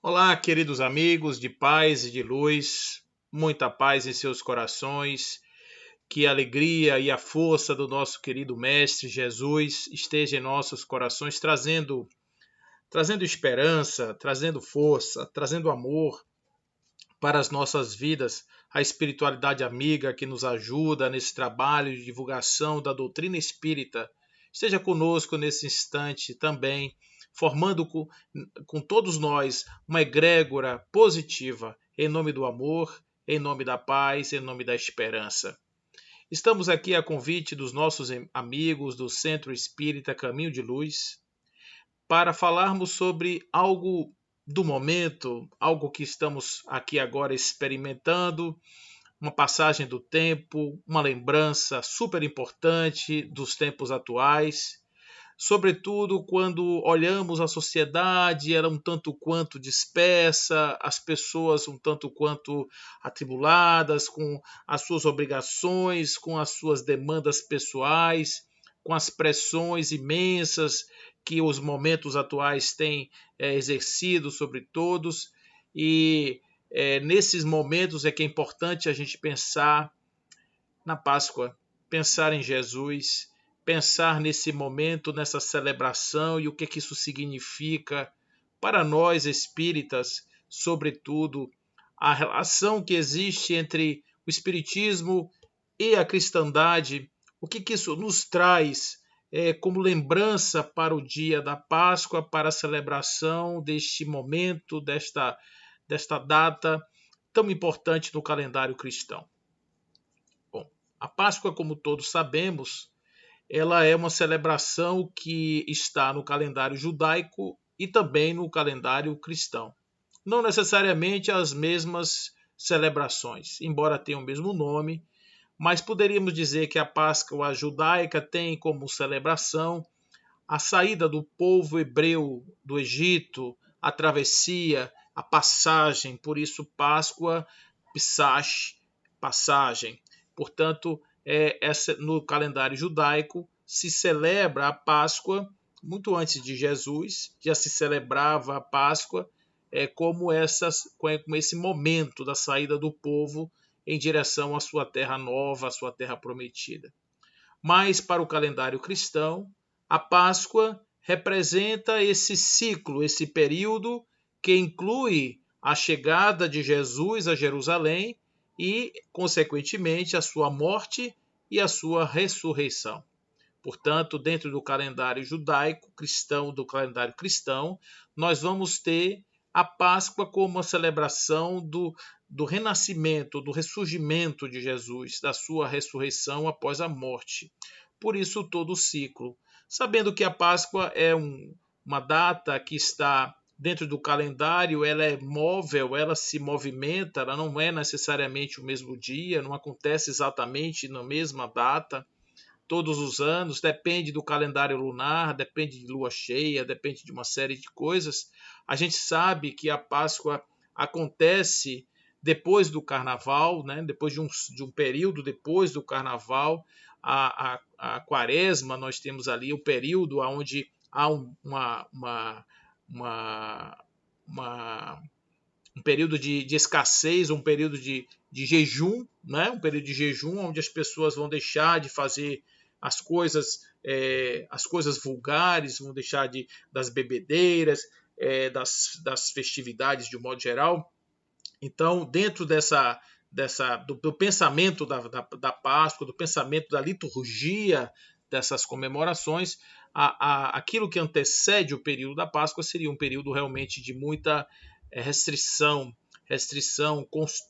Olá, queridos amigos de paz e de luz, muita paz em seus corações, que a alegria e a força do nosso querido Mestre Jesus esteja em nossos corações, trazendo esperança, trazendo força, trazendo amor para as nossas vidas, a espiritualidade amiga que nos ajuda nesse trabalho de divulgação da doutrina espírita. Esteja conosco nesse instante também, formando com todos nós uma egrégora positiva, em nome do amor, em nome da paz, em nome da esperança. Estamos aqui a convite dos nossos amigos do Centro Espírita Caminho de Luz, para falarmos sobre algo do momento, algo que estamos aqui agora experimentando, uma passagem do tempo, uma lembrança super importante dos tempos atuais, sobretudo quando olhamos a sociedade, ela um tanto quanto dispersa, as pessoas um tanto quanto atribuladas com as suas obrigações, com as suas demandas pessoais, com as pressões imensas que os momentos atuais têm exercido sobre todos. E nesses momentos é que é importante a gente pensar na Páscoa, pensar em Jesus, pensar nesse momento, nessa celebração e o que isso significa para nós espíritas, sobretudo a relação que existe entre o espiritismo e a cristandade, o que isso nos traz como lembrança para o dia da Páscoa, para a celebração deste momento, desta data tão importante no calendário cristão. Bom, a Páscoa, como todos sabemos, ela é uma celebração que está no calendário judaico e também no calendário cristão. Não necessariamente as mesmas celebrações, embora tenham o mesmo nome, mas poderíamos dizer que a Páscoa judaica tem como celebração a saída do povo hebreu do Egito, a travessia, a passagem, por isso Páscoa, Pesach, passagem. Portanto, no calendário judaico se celebra a Páscoa muito antes de Jesus, já se celebrava a Páscoa como esse momento da saída do povo em direção à sua terra nova, à sua terra prometida. Mas para o calendário cristão, a Páscoa representa esse ciclo, esse período que inclui a chegada de Jesus a Jerusalém e, consequentemente, a sua morte e a sua ressurreição. Portanto, dentro do calendário judaico cristão, do calendário cristão, nós vamos ter a Páscoa como a celebração do renascimento, do ressurgimento de Jesus, da sua ressurreição após a morte. Por isso, todo o ciclo. Sabendo que a Páscoa é uma data que está dentro do calendário, ela é móvel, ela se movimenta, ela não é necessariamente o mesmo dia, não acontece exatamente na mesma data todos os anos, depende do calendário lunar, depende de lua cheia, depende de uma série de coisas. A gente sabe que a Páscoa acontece depois do Carnaval, né? Depois de um período depois do Carnaval, a Quaresma, nós temos ali o período onde há um período de escassez, um período de jejum, né? Um período de jejum onde as pessoas vão deixar de fazer as coisas vulgares, vão deixar das bebedeiras, das festividades de um modo geral. Então, dentro do pensamento da Páscoa, do pensamento da liturgia dessas comemorações, aquilo que antecede o período da Páscoa seria um período realmente de muita restrição,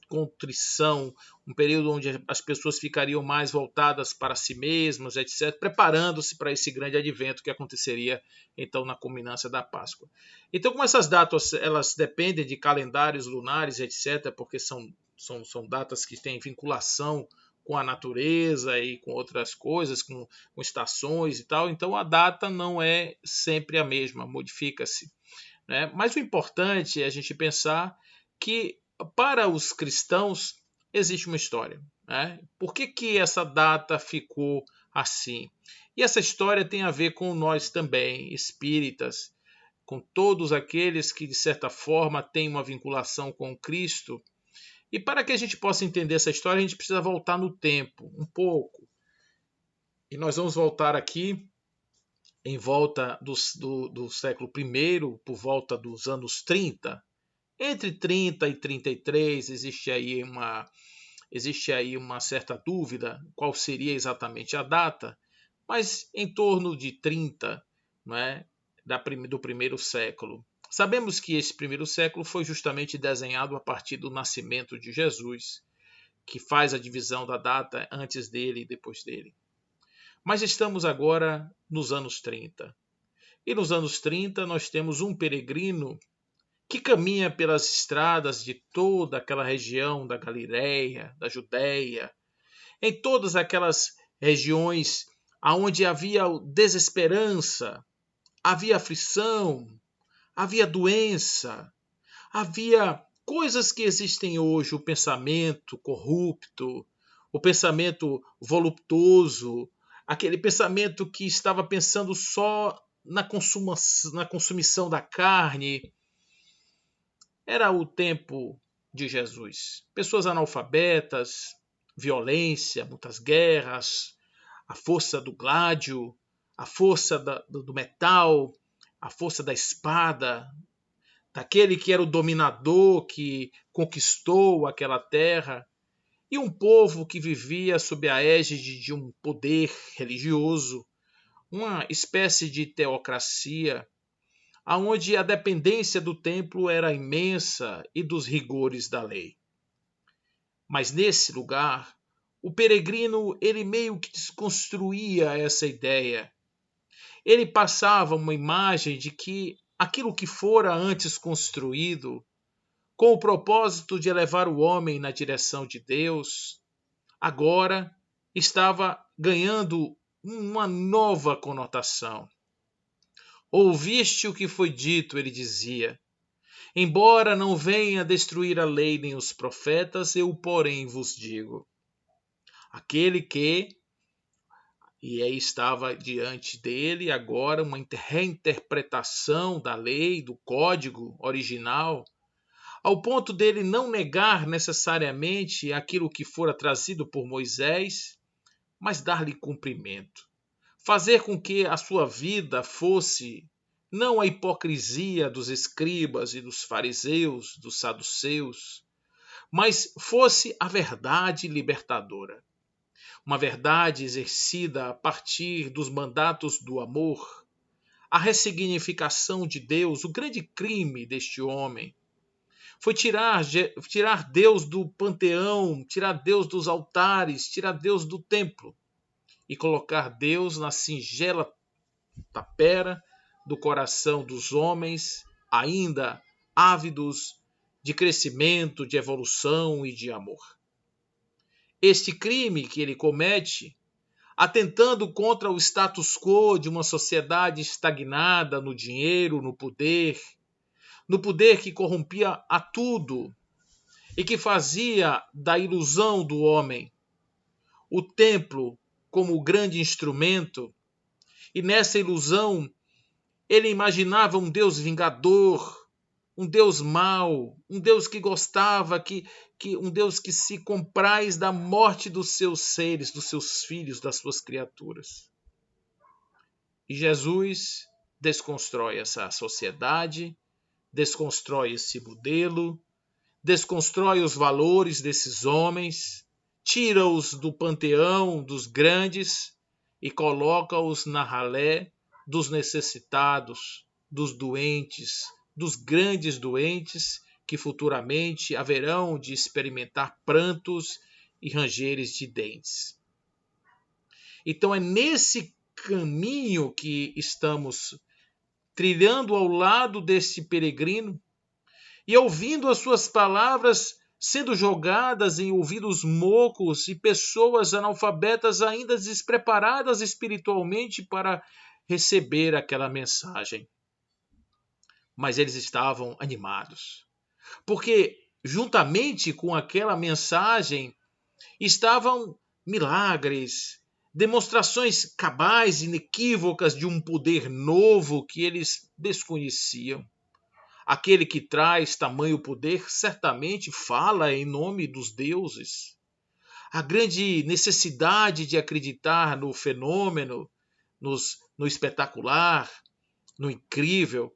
contrição, um período onde as pessoas ficariam mais voltadas para si mesmas, etc., preparando-se para esse grande advento que aconteceria então na culminância da Páscoa. Então, como essas datas elas dependem de calendários lunares, etc., porque são datas que têm vinculação com a natureza e com outras coisas, com estações e tal, então a data não é sempre a mesma, modifica-se. Né? Mas o importante é a gente pensar que para os cristãos existe uma história. Né? Por que essa data ficou assim? E essa história tem a ver com nós também, espíritas. com todos aqueles que, de certa forma, têm uma vinculação com Cristo. E para que a gente possa entender essa história, a gente precisa voltar no tempo, um pouco. E nós vamos voltar aqui em volta do século I, por volta dos anos 30. Entre 30 e 33 existe aí uma certa dúvida qual seria exatamente a data, mas em torno de 30, não é, do primeiro século. Sabemos que esse primeiro século foi justamente desenhado a partir do nascimento de Jesus, que faz a divisão da data antes dele e depois dele. Mas estamos agora nos anos 30. E nos anos 30 nós temos um peregrino que caminha pelas estradas de toda aquela região da Galileia, da Judéia, em todas aquelas regiões onde havia desesperança, havia aflição, havia doença, havia coisas que existem hoje, o pensamento corrupto, o pensamento voluptuoso, aquele pensamento que estava pensando só na consumição da carne. Era o tempo de Jesus. Pessoas analfabetas, violência, muitas guerras, a força do gládio, a força do metal, a força da espada, daquele que era o dominador que conquistou aquela terra, e um povo que vivia sob a égide de um poder religioso, uma espécie de teocracia, onde a dependência do templo era imensa e dos rigores da lei. Mas nesse lugar, o peregrino ele meio que desconstruía essa ideia. Ele passava uma imagem de que aquilo que fora antes construído, com o propósito de elevar o homem na direção de Deus, agora estava ganhando uma nova conotação. Ouviste o que foi dito, ele dizia. Embora não venha destruir a lei nem os profetas, eu, porém, vos digo. Aquele que, e aí estava diante dele agora uma reinterpretação da lei, do código original, ao ponto dele não negar necessariamente aquilo que fora trazido por Moisés, mas dar-lhe cumprimento. Fazer com que a sua vida fosse não a hipocrisia dos escribas e dos fariseus, dos saduceus, mas fosse a verdade libertadora. Uma verdade exercida a partir dos mandatos do amor, a ressignificação de Deus. O grande crime deste homem foi tirar Deus do panteão, tirar Deus dos altares, tirar Deus do templo e colocar Deus na singela tapera do coração dos homens, ainda ávidos de crescimento, de evolução e de amor. Este crime que ele comete, atentando contra o status quo de uma sociedade estagnada no dinheiro, no poder que corrompia a tudo e que fazia da ilusão do homem o templo como o grande instrumento, e nessa ilusão ele imaginava um Deus vingador, um Deus mau, um Deus que gostava, um Deus que se compraz da morte dos seus seres, dos seus filhos, das suas criaturas. E Jesus desconstrói essa sociedade, desconstrói esse modelo, desconstrói os valores desses homens, tira-os do panteão dos grandes e coloca-os na ralé dos necessitados, dos doentes, dos grandes doentes que futuramente haverão de experimentar prantos e rangeres de dentes. Então é nesse caminho que estamos trilhando ao lado desse peregrino e ouvindo as suas palavras sendo jogadas em ouvidos moucos e pessoas analfabetas ainda despreparadas espiritualmente para receber aquela mensagem. Mas eles estavam animados, porque juntamente com aquela mensagem estavam milagres, demonstrações cabais, inequívocas de um poder novo que eles desconheciam. Aquele que traz tamanho poder certamente fala em nome dos deuses. A grande necessidade de acreditar no fenômeno, no espetacular, no incrível,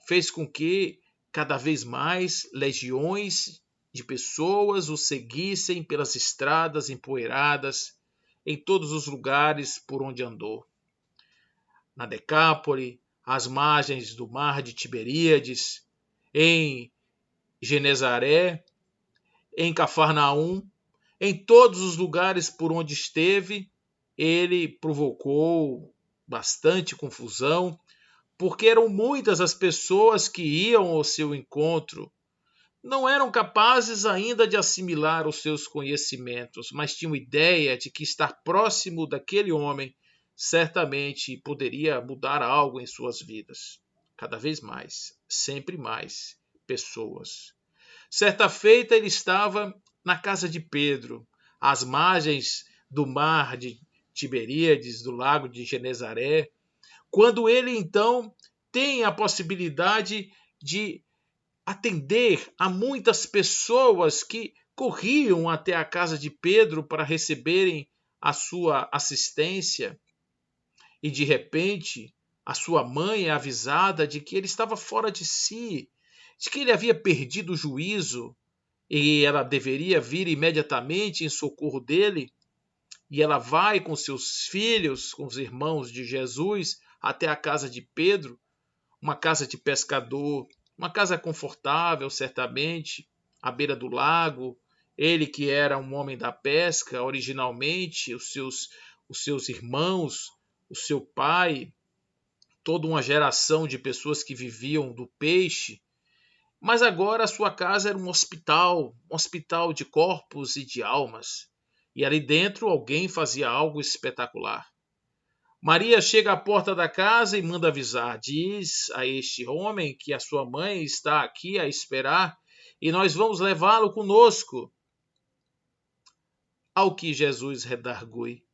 fez com que cada vez mais legiões de pessoas o seguissem pelas estradas empoeiradas, em todos os lugares por onde andou. Na Decápole, às margens do mar de Tiberíades, em Genezaré, em Cafarnaum, em todos os lugares por onde esteve, ele provocou bastante confusão, porque eram muitas as pessoas que iam ao seu encontro. Não eram capazes ainda de assimilar os seus conhecimentos, mas tinham ideia de que estar próximo daquele homem certamente poderia mudar algo em suas vidas. Cada vez mais, sempre mais pessoas. Certa feita ele estava na casa de Pedro, às margens do mar de Tiberíades, do lago de Genezaré, quando ele então tem a possibilidade de atender a muitas pessoas que corriam até a casa de Pedro para receberem a sua assistência, e de repente a sua mãe é avisada de que ele estava fora de si, de que ele havia perdido o juízo e ela deveria vir imediatamente em socorro dele. E ela vai com seus filhos, com os irmãos de Jesus, até a casa de Pedro, uma casa de pescador, uma casa confortável, certamente, à beira do lago. Ele que era um homem da pesca originalmente, os seus irmãos, o seu pai, toda uma geração de pessoas que viviam do peixe. Mas agora a sua casa era um hospital de corpos e de almas. E ali dentro alguém fazia algo espetacular. Maria chega à porta da casa e manda avisar. Diz a este homem que a sua mãe está aqui a esperar e nós vamos levá-lo conosco. Ao que Jesus redargui: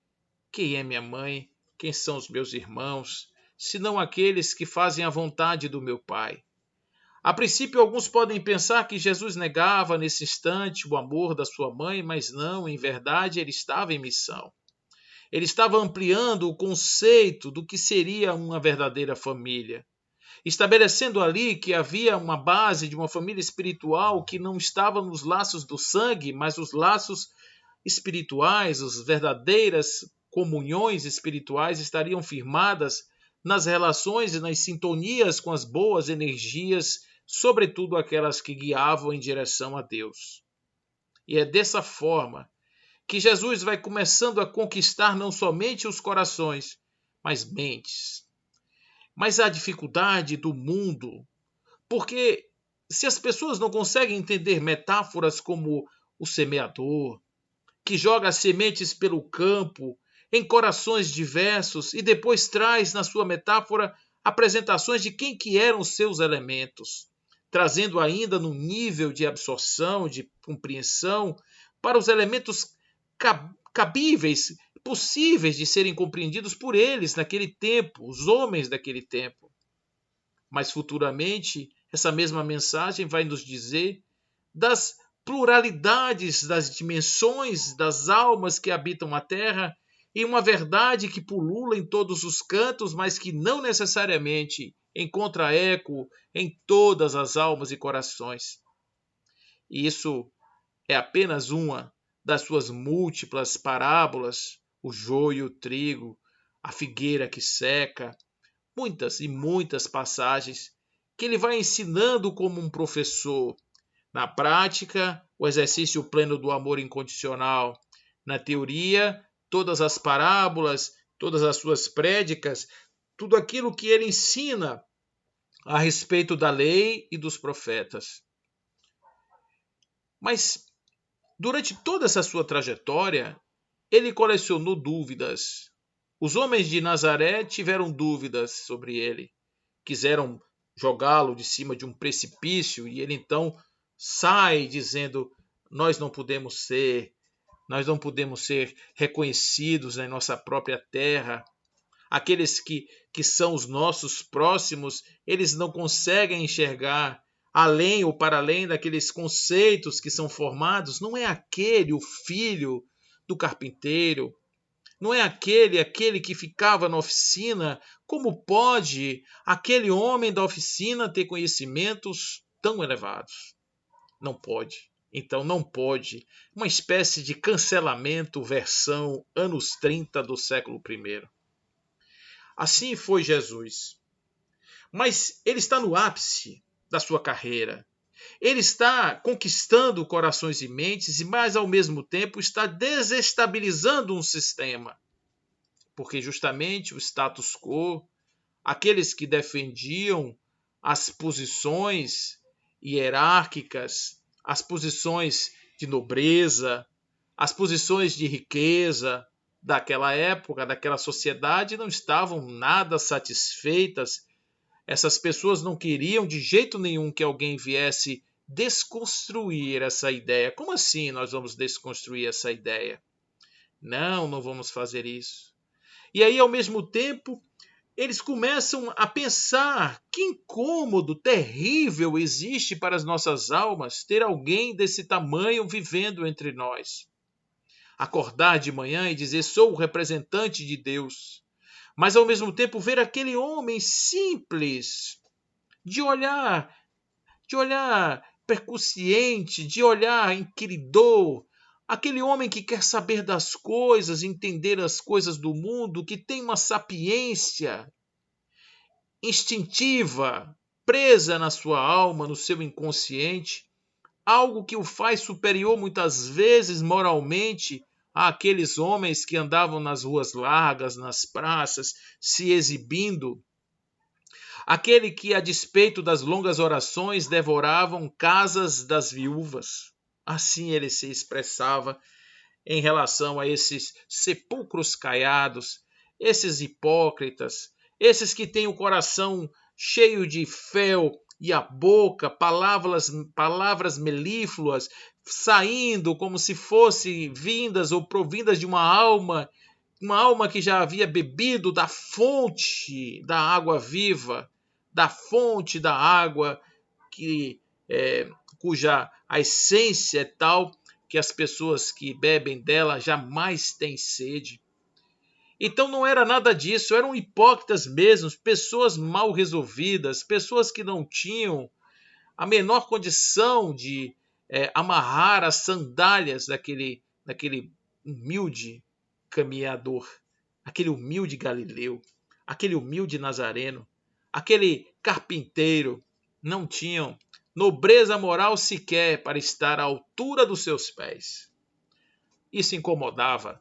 quem é minha mãe? Quem são os meus irmãos? Senão aqueles que fazem a vontade do meu Pai. A princípio, alguns podem pensar que Jesus negava nesse instante o amor da sua mãe, mas não, em verdade, ele estava em missão. Ele estava ampliando o conceito do que seria uma verdadeira família, estabelecendo ali que havia uma base de uma família espiritual que não estava nos laços do sangue, mas os laços espirituais, as verdadeiras comunhões espirituais estariam firmadas nas relações e nas sintonias com as boas energias, sobretudo aquelas que guiavam em direção a Deus. E é dessa forma que Jesus vai começando a conquistar não somente os corações, mas mentes. Mas a dificuldade do mundo, porque se as pessoas não conseguem entender metáforas como o semeador, que joga sementes pelo campo, em corações diversos, e depois traz na sua metáfora apresentações de quem que eram os seus elementos, trazendo ainda no nível de absorção, de compreensão, para os elementos cabíveis, possíveis de serem compreendidos por eles naquele tempo, os homens daquele tempo. Mas futuramente, essa mesma mensagem vai nos dizer das pluralidades das dimensões das almas que habitam a Terra e uma verdade que pulula em todos os cantos, mas que não necessariamente encontra eco em todas as almas e corações. E isso é apenas uma das suas múltiplas parábolas, o joio e o trigo, a figueira que seca, muitas e muitas passagens que ele vai ensinando como um professor. Na prática, o exercício pleno do amor incondicional. Na teoria, todas as parábolas, todas as suas prédicas, tudo aquilo que ele ensina a respeito da lei e dos profetas. Mas, durante toda essa sua trajetória, ele colecionou dúvidas. Os homens de Nazaré tiveram dúvidas sobre ele. Quiseram jogá-lo de cima de um precipício e ele então sai dizendo: nós não podemos ser nós não podemos ser reconhecidos na nossa própria terra. Aqueles que são os nossos próximos, eles não conseguem enxergar além ou para além daqueles conceitos que são formados. Não é aquele o filho do carpinteiro, não é aquele que ficava na oficina. Como pode aquele homem da oficina ter conhecimentos tão elevados? Não pode. Então não pode. Uma espécie de cancelamento versão anos 30 do século I. Assim foi Jesus. Mas ele está no ápice da sua carreira. Ele está conquistando corações e mentes, mas ao mesmo tempo está desestabilizando um sistema. Porque justamente o status quo, aqueles que defendiam as posições hierárquicas, as posições de nobreza, as posições de riqueza daquela época, daquela sociedade, não estavam nada satisfeitas. Essas pessoas não queriam de jeito nenhum que alguém viesse desconstruir essa ideia. Como assim nós vamos desconstruir essa ideia? Não, não vamos fazer isso. E aí, ao mesmo tempo, eles começam a pensar que incômodo terrível existe para as nossas almas ter alguém desse tamanho vivendo entre nós. Acordar de manhã e dizer: sou o representante de Deus, mas ao mesmo tempo ver aquele homem simples, de olhar percussiente, de olhar inquiridor, aquele homem que quer saber das coisas, entender as coisas do mundo, que tem uma sapiência instintiva, presa na sua alma, no seu inconsciente, algo que o faz superior muitas vezes moralmente àqueles homens que andavam nas ruas largas, nas praças, se exibindo. Aquele que, a despeito das longas orações, devoravam casas das viúvas. Assim ele se expressava em relação a esses sepulcros caiados, esses hipócritas, esses que têm o coração cheio de fel e a boca, palavras melífluas, saindo como se fossem vindas ou provindas de uma alma que já havia bebido da fonte da água viva, da fonte da água que cuja a essência é tal que as pessoas que bebem dela jamais têm sede. Então não era nada disso, eram hipócritas mesmo, pessoas mal resolvidas, pessoas que não tinham a menor condição de amarrar as sandálias daquele humilde caminhador, aquele humilde galileu, aquele humilde nazareno, aquele carpinteiro. Não tinham nobreza moral sequer para estar à altura dos seus pés. Isso incomodava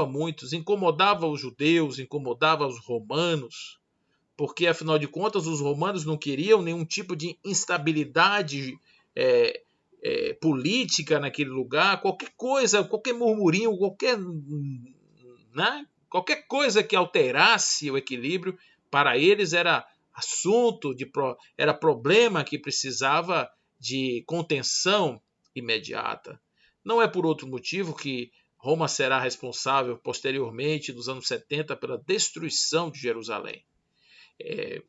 muitos, incomodava os judeus, incomodava os romanos, porque afinal de contas os romanos não queriam nenhum tipo de instabilidade política naquele lugar. Qualquer coisa, qualquer murmurinho, qualquer coisa que alterasse o equilíbrio, para eles era assunto, era problema que precisava de contenção imediata. Não é por outro motivo que Roma será responsável posteriormente, nos anos 70, pela destruição de Jerusalém.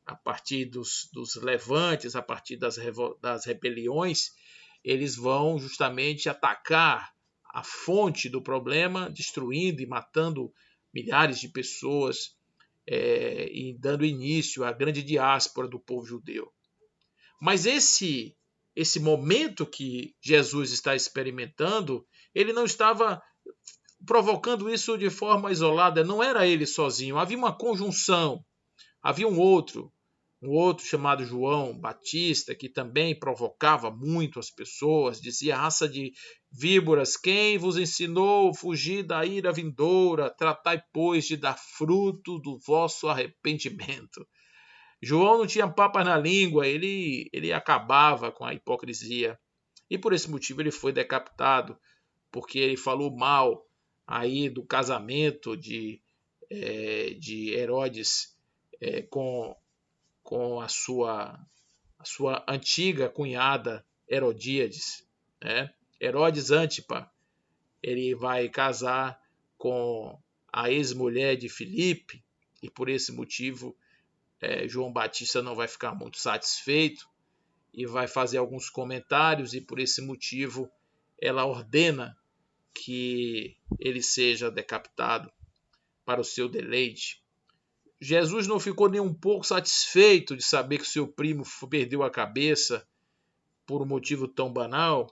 A partir dos levantes, a partir das rebeliões, eles vão justamente atacar a fonte do problema, destruindo e matando milhares de pessoas e dando início à grande diáspora do povo judeu. Mas esse momento que Jesus está experimentando, ele não estava provocando isso de forma isolada, não era ele sozinho, havia uma conjunção. Havia um outro chamado João Batista, que também provocava muito as pessoas, dizia: raça de víboras, quem vos ensinou a fugir da ira vindoura? Tratai, pois, de dar fruto do vosso arrependimento. João não tinha papas na língua, ele acabava com a hipocrisia. E por esse motivo ele foi decapitado, porque ele falou mal aí do casamento de Herodes com a sua antiga cunhada Herodíades, Herodes Antipa. ele vai casar com a ex-mulher de Filipe, e por esse motivo João Batista não vai ficar muito satisfeito e vai fazer alguns comentários, e por esse motivo ela ordena que ele seja decapitado para o seu deleite. Jesus não ficou nem um pouco satisfeito de saber que seu primo perdeu a cabeça por um motivo tão banal.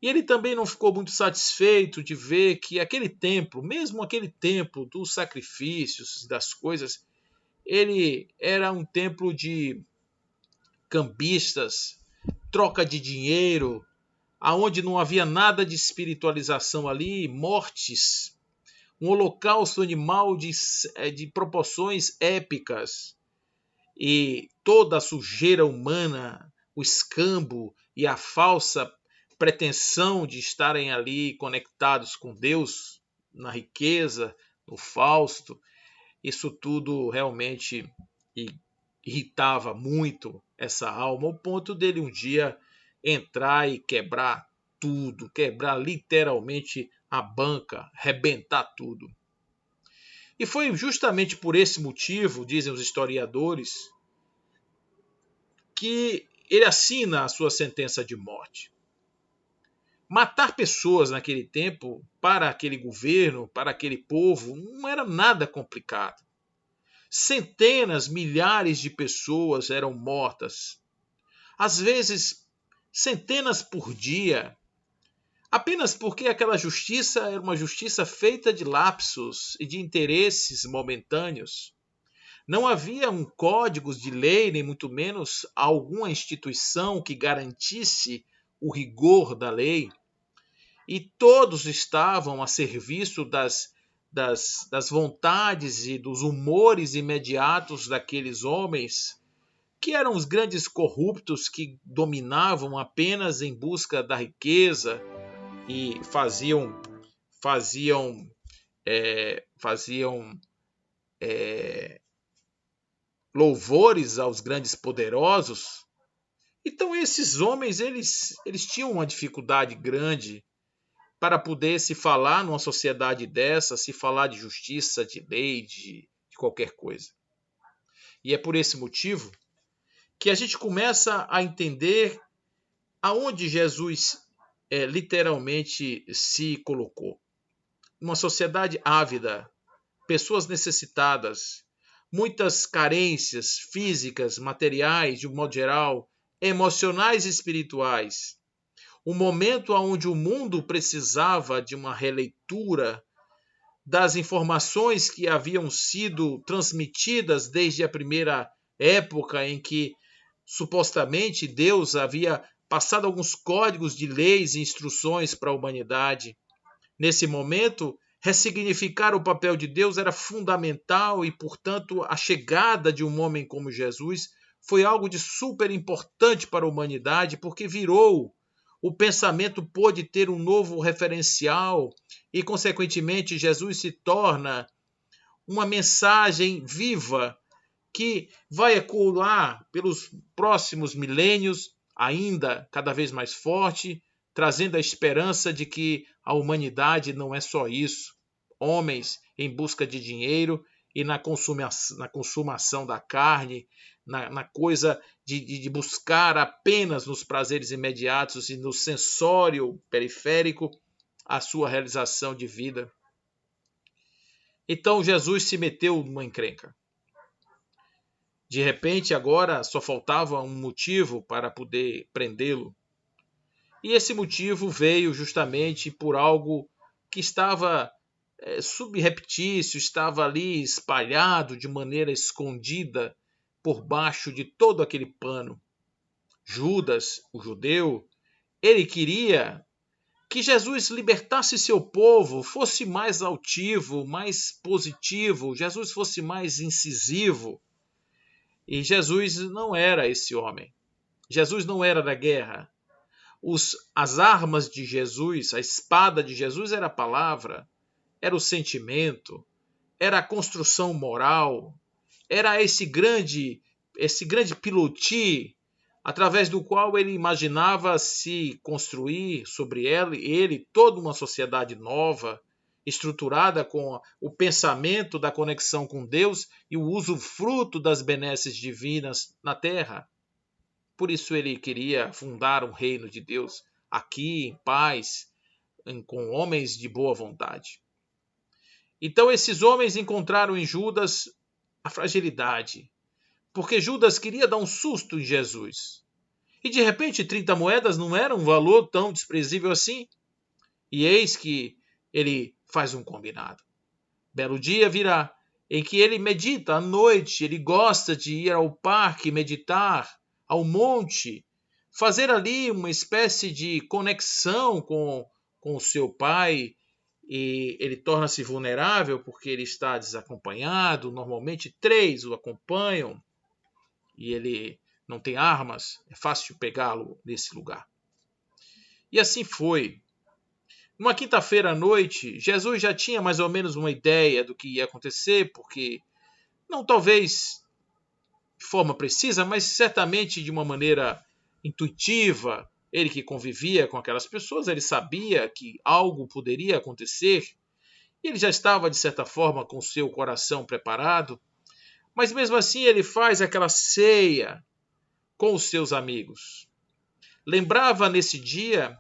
E ele também não ficou muito satisfeito de ver que aquele templo, mesmo aquele templo dos sacrifícios, das coisas, ele era um templo de cambistas, troca de dinheiro, aonde não havia nada de espiritualização ali, mortes, um holocausto animal de proporções épicas, e toda a sujeira humana, o escambo e a falsa pretensão de estarem ali conectados com Deus, na riqueza, no Fausto, isso tudo realmente irritava muito essa alma, ao ponto dele um dia entrar e quebrar tudo, quebrar literalmente a banca, rebentar tudo. E foi justamente por esse motivo, dizem os historiadores, que ele assina a sua sentença de morte. Matar pessoas naquele tempo, para aquele governo, para aquele povo, não era nada complicado. Centenas, milhares de pessoas eram mortas. Às vezes, centenas por dia, apenas porque aquela justiça era uma justiça feita de lapsos e de interesses momentâneos. Não havia um código de lei, nem muito menos alguma instituição que garantisse o rigor da lei. E todos estavam a serviço das vontades e dos humores imediatos daqueles homens, que eram os grandes corruptos que dominavam apenas em busca da riqueza e faziam louvores aos grandes poderosos. Então esses homens eles tinham uma dificuldade grande para poder se falar numa sociedade dessa, se falar de justiça, de lei, de qualquer coisa. E é por esse motivo que a gente começa a entender aonde Jesus literalmente se colocou. Uma sociedade ávida, pessoas necessitadas, muitas carências físicas, materiais, de um modo geral, emocionais e espirituais. Um momento onde o mundo precisava de uma releitura das informações que haviam sido transmitidas desde a primeira época em que supostamente Deus havia passado alguns códigos de leis e instruções para a humanidade. Nesse momento, ressignificar o papel de Deus era fundamental e, portanto, a chegada de um homem como Jesus foi algo de super importante para a humanidade, porque virou o pensamento, pôde ter um novo referencial e, consequentemente, Jesus se torna uma mensagem viva que vai ecoar pelos próximos milênios, ainda cada vez mais forte, trazendo a esperança de que a humanidade não é só isso. Homens em busca de dinheiro e na consumação da carne, na coisa de buscar apenas nos prazeres imediatos e no sensório periférico a sua realização de vida. Então Jesus se meteu numa encrenca. De repente, agora só faltava um motivo para poder prendê-lo. E esse motivo veio justamente por algo que estava subreptício, estava ali espalhado de maneira escondida por baixo de todo aquele pano. Judas, o judeu, ele queria que Jesus libertasse seu povo, fosse mais altivo, mais positivo, Jesus fosse mais incisivo. E Jesus não era esse homem. Jesus não era da guerra. As armas de Jesus, a espada de Jesus era a palavra, era o sentimento, era a construção moral, era esse grande pilotis através do qual ele imaginava se construir sobre ele toda uma sociedade nova, estruturada com o pensamento da conexão com Deus e o uso fruto das benesses divinas na terra. Por isso ele queria fundar um reino de Deus aqui em paz, com homens de boa vontade. Então esses homens encontraram em Judas a fragilidade, porque Judas queria dar um susto em Jesus. E de repente 30 moedas não era um valor tão desprezível assim. E eis que ele faz um combinado. Belo dia virá em que ele medita à noite, ele gosta de ir ao parque, meditar, ao monte, fazer ali uma espécie de conexão com o seu pai, e ele torna-se vulnerável porque ele está desacompanhado. Normalmente 3 o acompanham e ele não tem armas, é fácil pegá-lo nesse lugar. E assim foi. Numa quinta-feira à noite, Jesus já tinha mais ou menos uma ideia do que ia acontecer, porque não talvez de forma precisa, mas certamente de uma maneira intuitiva. Ele que convivia com aquelas pessoas, ele sabia que algo poderia acontecer. E ele já estava, de certa forma, com o seu coração preparado. Mas mesmo assim ele faz aquela ceia com os seus amigos. Lembrava nesse dia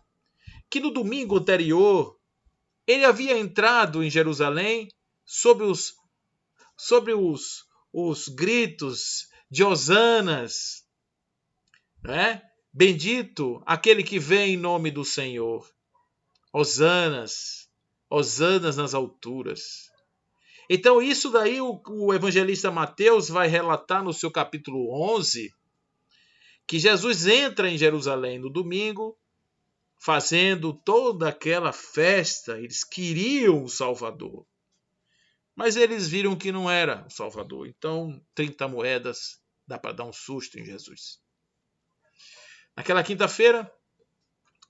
que no domingo anterior ele havia entrado em Jerusalém sobre os gritos de hosanas, né? Bendito aquele que vem em nome do Senhor. Hosanas, hosanas nas alturas. Então isso daí o evangelista Mateus vai relatar no seu capítulo 11, que Jesus entra em Jerusalém no domingo, fazendo toda aquela festa. Eles queriam o Salvador, mas eles viram que não era o Salvador. Então 30 moedas dá para dar um susto em Jesus. Naquela quinta-feira,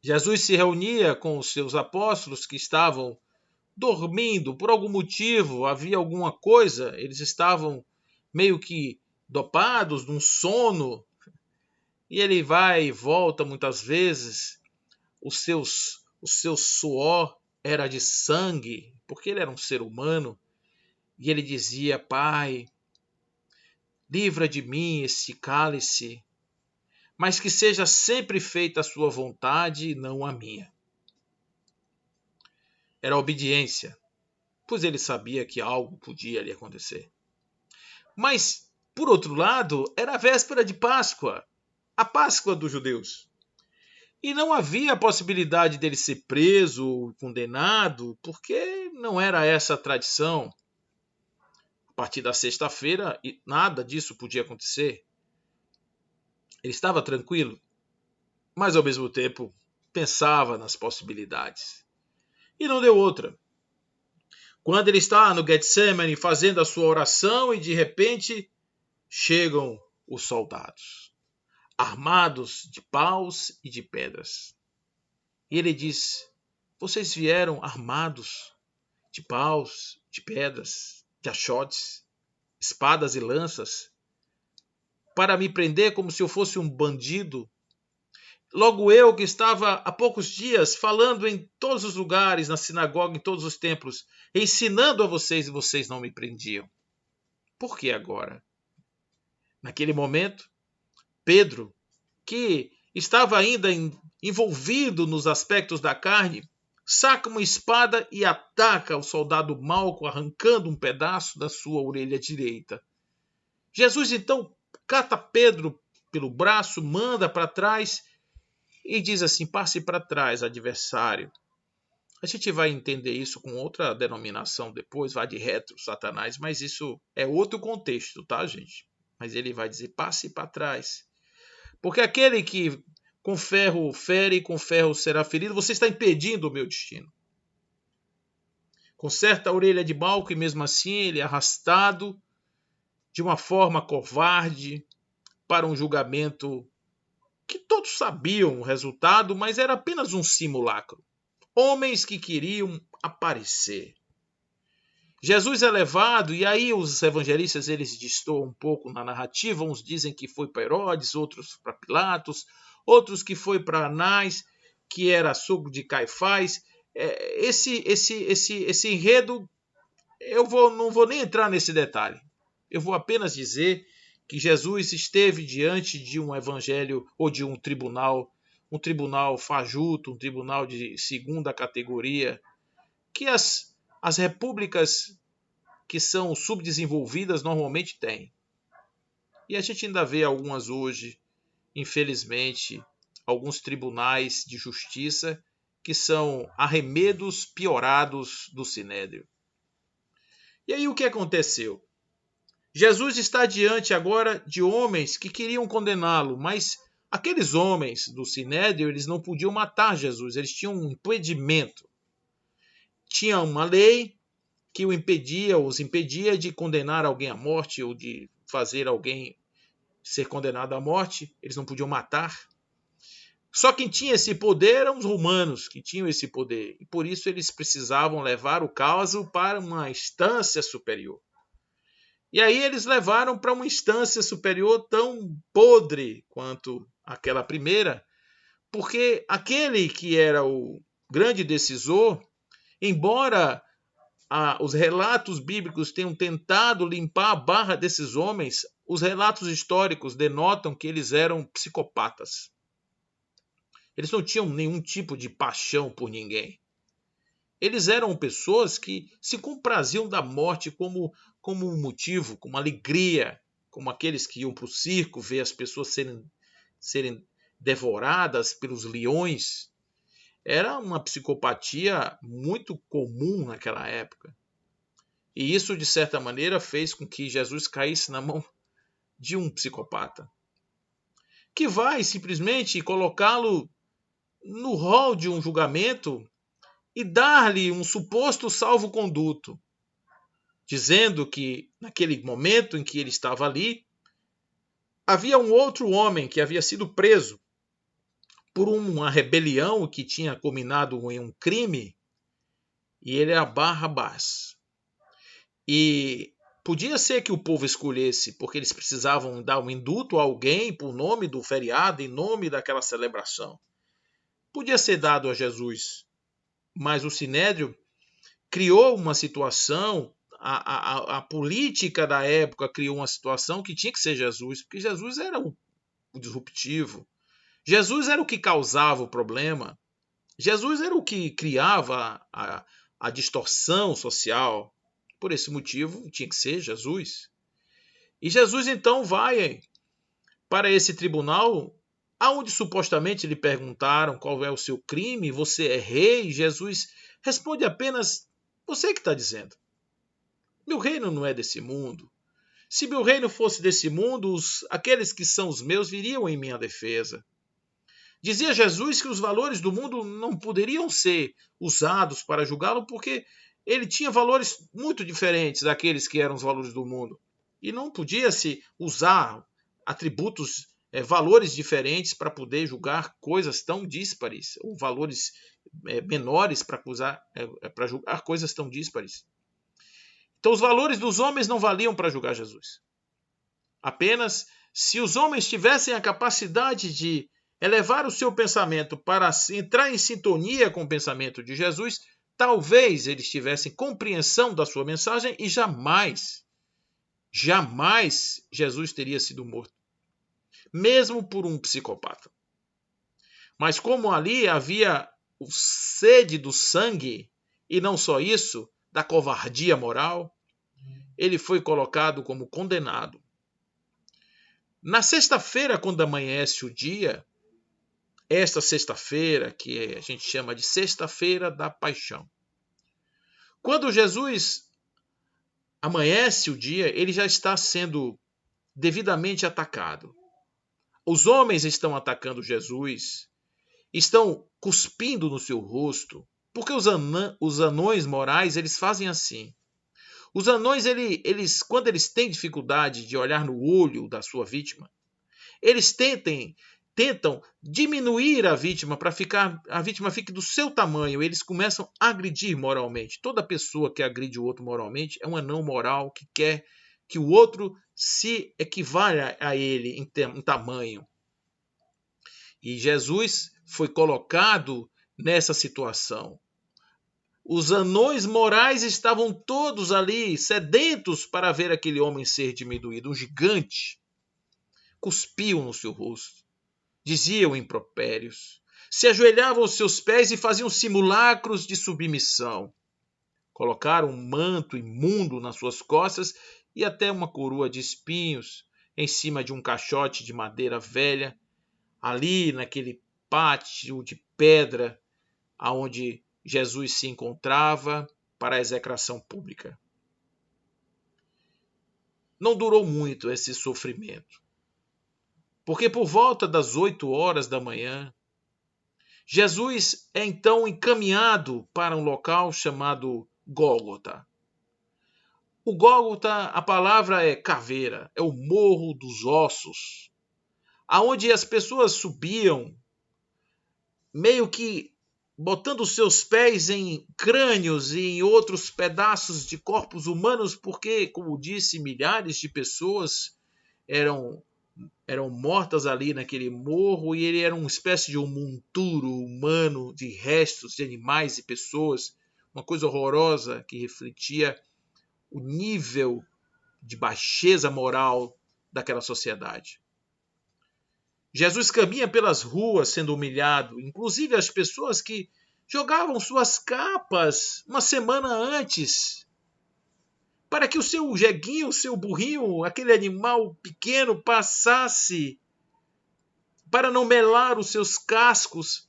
Jesus se reunia com os seus apóstolos que estavam dormindo por algum motivo, havia alguma coisa, eles estavam meio que dopados num sono, e ele vai e volta muitas vezes. O seu suor era de sangue, porque ele era um ser humano, e ele dizia: Pai, livra de mim esse cálice, mas que seja sempre feita a sua vontade e não a minha. Era obediência, pois ele sabia que algo podia lhe acontecer. Mas, por outro lado, era a véspera de Páscoa, a Páscoa dos judeus. E não havia a possibilidade dele ser preso ou condenado, porque não era essa a tradição. A partir da sexta-feira, nada disso podia acontecer. Ele estava tranquilo, mas ao mesmo tempo pensava nas possibilidades. E não deu outra. Quando ele está no Getsemane fazendo a sua oração e de repente chegam os soldados, armados de paus e de pedras. E ele diz: vocês vieram armados de paus, de pedras, de achotes, espadas e lanças, para me prender como se eu fosse um bandido? Logo eu, que estava há poucos dias falando em todos os lugares, na sinagoga, em todos os templos, ensinando a vocês, e vocês não me prendiam. Por que agora? Naquele momento, Pedro, que estava ainda envolvido nos aspectos da carne, saca uma espada e ataca o soldado Malco, arrancando um pedaço da sua orelha direita. Jesus então cata Pedro pelo braço, manda para trás e diz assim: passe para trás, adversário. A gente vai entender isso com outra denominação depois, vai de retro, Satanás, mas isso é outro contexto, tá, gente? Mas ele vai dizer: passe para trás. Porque aquele que com ferro fere, com ferro será ferido, você está impedindo o meu destino. Conserta a orelha de Malco e mesmo assim ele é arrastado de uma forma covarde para um julgamento que todos sabiam o resultado, mas era apenas um simulacro. Homens que queriam aparecer. Jesus é levado, e aí os evangelistas eles destoam um pouco na narrativa, uns dizem que foi para Herodes, outros para Pilatos, outros que foi para Anás, que era sogro de Caifás. Esse enredo, não vou nem entrar nesse detalhe. Eu vou apenas dizer que Jesus esteve diante de um evangelho ou de um tribunal fajuto, um tribunal de segunda categoria, que as repúblicas que são subdesenvolvidas normalmente têm. E a gente ainda vê algumas hoje, infelizmente, alguns tribunais de justiça que são arremedos piorados do Sinédrio. E aí o que aconteceu? Jesus está diante agora de homens que queriam condená-lo, mas aqueles homens do Sinédrio, eles não podiam matar Jesus, eles tinham um impedimento. Tinha uma lei que os impedia de condenar alguém à morte ou de fazer alguém ser condenado à morte. Eles não podiam matar. Só quem tinha esse poder eram os romanos que tinham esse poder. E por isso eles precisavam levar o caso para uma instância superior. E aí eles levaram para uma instância superior tão podre quanto aquela primeira, porque aquele que era o grande decisor, embora os relatos bíblicos tenham tentado limpar a barra desses homens, os relatos históricos denotam que eles eram psicopatas. Eles não tinham nenhum tipo de paixão por ninguém. Eles eram pessoas que se compraziam da morte como um motivo, como alegria, como aqueles que iam para o circo ver as pessoas serem devoradas pelos leões. Era uma psicopatia muito comum naquela época. E isso, de certa maneira, fez com que Jesus caísse na mão de um psicopata, que vai simplesmente colocá-lo no rol de um julgamento e dar-lhe um suposto salvo-conduto, dizendo que, naquele momento em que ele estava ali, havia um outro homem que havia sido preso por uma rebelião que tinha culminado em um crime, e ele era Barrabás. E podia ser que o povo escolhesse, porque eles precisavam dar um indulto a alguém por nome do feriado, em nome daquela celebração. Podia ser dado a Jesus, mas o Sinédrio criou uma situação, a política da época criou uma situação que tinha que ser Jesus, porque Jesus era o disruptivo. Jesus era o que causava o problema. Jesus era o que criava a distorção social. Por esse motivo, tinha que ser Jesus. E Jesus então vai para esse tribunal, aonde supostamente lhe perguntaram qual é o seu crime, você é rei? Jesus responde apenas, você que está dizendo. Meu reino não é desse mundo. Se meu reino fosse desse mundo, aqueles que são os meus viriam em minha defesa. Dizia Jesus que os valores do mundo não poderiam ser usados para julgá-lo, porque ele tinha valores muito diferentes daqueles que eram os valores do mundo. E não podia se usar atributos, valores diferentes para poder julgar coisas tão díspares, ou valores menores para julgar coisas tão díspares. Então os valores dos homens não valiam para julgar Jesus. Apenas se os homens tivessem a capacidade de elevar o seu pensamento para entrar em sintonia com o pensamento de Jesus, talvez eles tivessem compreensão da sua mensagem e jamais Jesus teria sido morto, mesmo por um psicopata. Mas como ali havia o sede do sangue, e não só isso, da covardia moral, ele foi colocado como condenado. Na sexta-feira, quando amanhece o dia, esta sexta-feira, que a gente chama de Sexta-feira da Paixão, quando Jesus amanhece o dia, ele já está sendo devidamente atacado. Os homens estão atacando Jesus, estão cuspindo no seu rosto, porque os anões morais, eles fazem assim. Os anões, quando eles têm dificuldade de olhar no olho da sua vítima, eles tentam diminuir a vítima para a vítima fique do seu tamanho. Eles começam a agredir moralmente. Toda pessoa que agride o outro moralmente é um anão moral que quer que o outro se equivalha a ele em tamanho. E Jesus foi colocado nessa situação. Os anões morais estavam todos ali, sedentos para ver aquele homem ser diminuído. Um gigante. Cuspiam no seu rosto. Diziam impropérios. Se ajoelhavam aos seus pés e faziam simulacros de submissão. Colocaram um manto imundo nas suas costas e até uma coroa de espinhos em cima de um caixote de madeira velha, ali naquele pátio de pedra aonde Jesus se encontrava para a execração pública. Não durou muito esse sofrimento, porque por volta das 8 horas da manhã, Jesus é então encaminhado para um local chamado Gólgota. O Gólgota, a palavra é caveira, é o morro dos ossos, aonde as pessoas subiam meio que botando seus pés em crânios e em outros pedaços de corpos humanos, porque, como disse, milhares de pessoas eram mortas ali naquele morro e ele era uma espécie de um monturo humano de restos de animais e pessoas, uma coisa horrorosa que refletia o nível de baixeza moral daquela sociedade. Jesus caminha pelas ruas sendo humilhado, inclusive as pessoas que jogavam suas capas uma semana antes, para que o seu jeguinho, o seu burrinho, aquele animal pequeno passasse, para não melar os seus cascos.